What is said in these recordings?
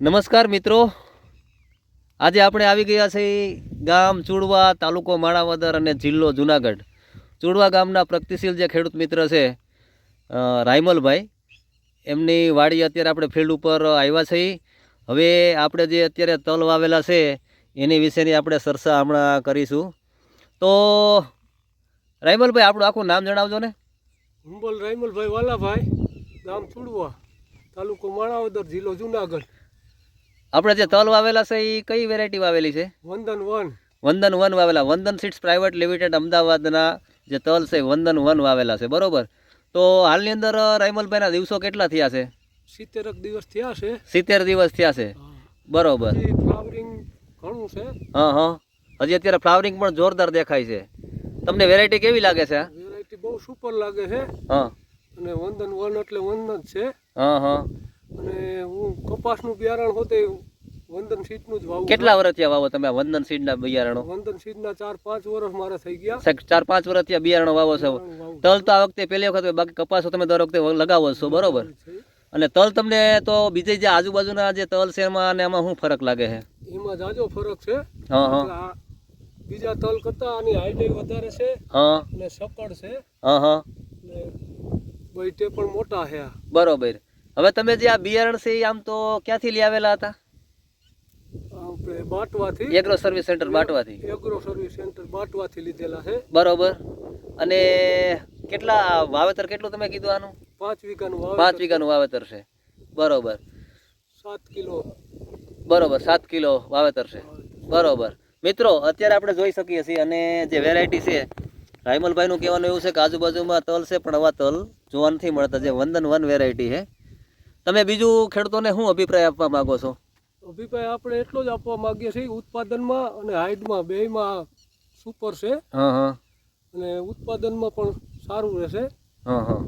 નમસ્કાર મિત્રો, આજે આપણે આવી ગયા છે ગામ ચુડવા, તાલુકો માણાવદર અને જિલ્લો જુનાગઢ. ચુડવા ગામના પ્રગતિશીલ જે ખેડૂત મિત્ર છે રાયમલભાઈ, એમની વાડી અત્યારે આપણે ફિલ્ડ ઉપર આવ્યા છીએ. હવે આપણે જે અત્યારે તલ વાવેલા છે એની વિશેની આપણે ચર્ચા હમણાં કરીશું. તો રાયમલભાઈ, આપણું આખું નામ જણાવજો ને. હુંબલ રાયમલભાઈ વાલાભાઈ, ગામ ચુડવા, તાલુકો માણાવદર, જિલ્લો જુનાગઢ. આપણે જે તલ વાવેલા છે એ કઈ વેરાયટી વાવેલી છે? વંદન વન. વંદન વન વાવેલા. વંદન સીડ્સ પ્રાઇવેટ લિમિટેડ અમદાવાદના જે તલ છે વંદન વન વાવેલા છે, બરોબર. તો હાલની અંદર રાયમલભાઈના દિવસો કેટલા થયા છે? 70 દિવસ થયા છે. 70 દિવસ થયા છે, બરોબર. ફ્લાવરિંગ ઘણું છે. હા હા, હજી અત્યારે ફ્લાવરિંગ પણ જોરદાર દેખાય છે. તમને વેરાયટી કેવી લાગે છે? વેરાયટી બહુ સુપર લાગે છે. હા, અને વંદન વન એટલે વંદન જ છે. હા હા. અને હું કપાસનું બિયારણ હોતે વંદન સીડનું જ વાવું. કેટલા વર્ષ થયા વાવો તમે આ વંદન સીડના બિયારણો? વંદન સીડના 4-5 વર્ષ મારા થઈ ગયા. 4-5 વર્ષ થયા બિયારણો વાવો છો. તલ તો આ વખતે પહેલી વખત, બાકી કપાસ તમે દર વખતે લગાવો છો, બરોબર. અને તલ તમને તો બીજે જે આજુબાજુના જે તલ છે એમાં અને આમાં શું ફરક લાગે છે? એમાં જાજો ફરક છે. હા હા. બીજા તલ કરતા આની હાઈટ વધારે છે. હા. અને સકડ છે. હા હા. અને બઈટે પણ મોટા છે. બરોબર. હવે તમે જે આ બિયારણ છે એ આમ તો ક્યાંથી લઈ આવેલા હતા? આપણે બાટવાથી. એગ્રો સર્વિસ સેન્ટર બાટવાથી. એગ્રો સર્વિસ સેન્ટર બાટવાથી લીધેલા છે. બરોબર. અને કેટલા વાવેતર કેટલું તમે કીધું આનું? 5 વીઘાનું વાવેતર. 5 વીઘાનું વાવેતર છે, બરોબર. 7 કિલો. બરોબર, 7 કિલો વાવેતર છે, બરોબર. મિત્રો, અત્યારે આપણે જોઈ શકીએ છીએ અને જે વેરાયટી છે રાયમલભાઈનું કહેવાનું એવું છે કે આજુબાજુમાં તલ છે પણ આવા તલ જોવા નથી મળતા, જે વંદન વન વેરાયટી છે. તમે બીજું ખેડૂતોને શું અભિપ્રાય આપવા માંગો છો? અભિપ્રાય આપણે એટલો જ આપવા માંગીએ છીએ, ઉત્પાદનમાં અને હાઈટમાં બેયમાં સુપર છે. હા હા. અને ઉત્પાદનમાં પણ સારું રહેશે. હા હા.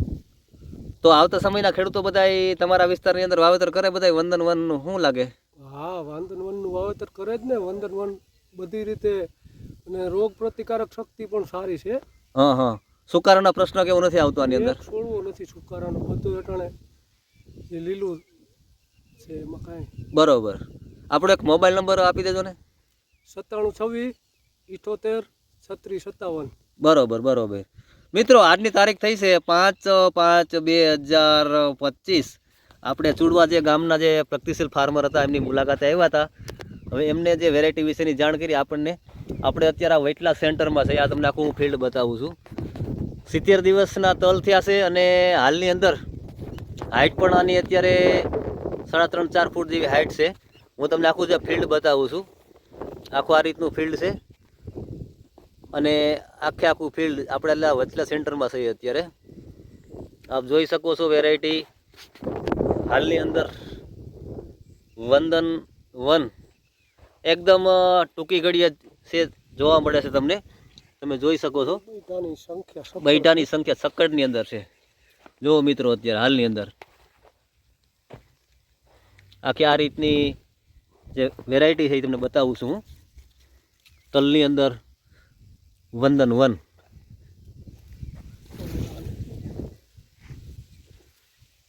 તો આવતા સમયના ખેડૂતો બધા તમારા વિસ્તારની અંદર વાવેતર કરે બધા વંદન વન નું શું લાગે? હા, વંદન વનનું વાવેતર કરે જ ને. વંદન વન બધી રીતે અને રોગ પ્રતિકારક શક્તિ પણ સારી છે. હા હા. સુકારાનો પ્રશ્ન કેવો નથી આવતો આની અંદર? છોડવો નથી સુકારાનો, બધું અટાણે જે લીલું છે એમાં કાંઈ. બરોબર. આપણો એક મોબાઈલ નંબર આપી દેજો ને. 9726783657. બરોબર બરોબર. મિત્રો, આજની તારીખ થઈ છે 5/5/2025. આપણે ચુડવા જે ગામના જે પ્રગતિશીલ ફાર્મર હતા એમની મુલાકાતે આવ્યા હતા. હવે એમને જે વેરાયટી વિશેની જાણ કરી આપણને. આપણે અત્યારે આ વૈટલા સેન્ટરમાં છે. આ તમને આખું હું ફિલ્ડ બતાવું છું. 70 દિવસના તલ થયા છે અને હાલની અંદર હાઈટ પણ આની અત્યારે 3.5-4 ફૂટ જેવી હાઈટ છે. હું તમને આખું જે ફિલ્ડ બતાવું છું. આખું આ રીતનું ફિલ્ડ છે અને આખું ફિલ્ડ આપણે એટલે વચલા સેન્ટરમાં છે અત્યારે. આપ જોઈ શકો છો વેરાયટી હાલની અંદર વંદન વન એકદમ ટૂંકી ઘડીએ છે જોવા મળે છે તમને. તમે જોઈ શકો છો બૈટાની સંખ્યા સક્કડની અંદર છે. જુઓ મિત્રો, અત્યારે હાલની અંદર આખી આ રીતની જે વેરાયટી છે એ તમને બતાવું છું હું. તલની અંદર વંદન વન.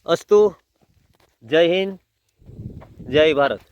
અસ્તુ. જય હિન્દ, જય ભારત.